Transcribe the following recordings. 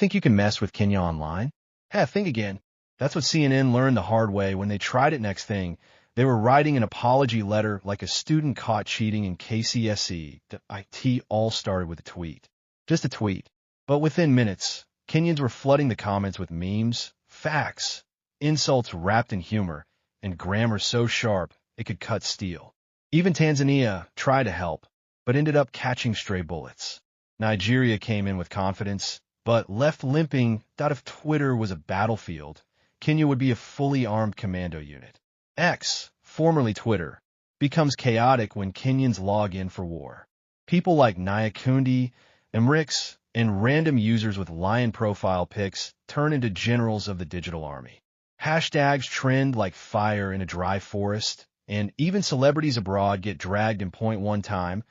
think you can mess with Kenya online? Think again. That's what CNN learned the hard way when they tried it next thing. They were writing an apology letter like a student caught cheating in KCSE. The IT all started with a tweet. Just a tweet. But within minutes, Kenyans were flooding the comments with memes, facts, insults wrapped in humor, and grammar so sharp it could cut steel. Even Tanzania tried to help, but ended up catching stray bullets. Nigeria came in with confidence, but left limping that if Twitter was a battlefield, Kenya would be a fully armed commando unit. X, formerly Twitter, becomes chaotic when Kenyans log in for war. People like Nyakundi, Emrix, and random users with lion profile pics turn into generals of the digital army. Hashtags trend like fire in a dry forest, and even celebrities abroad get dragged in point one time.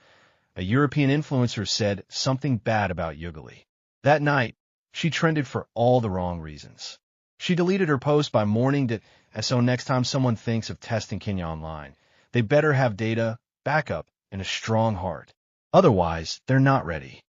A European influencer said something bad about Yugali. That night, she trended for all the wrong reasons. She deleted her post by mourning that, so next time someone thinks of testing Kenya online, they better have data, backup, and a strong heart. Otherwise, they're not ready.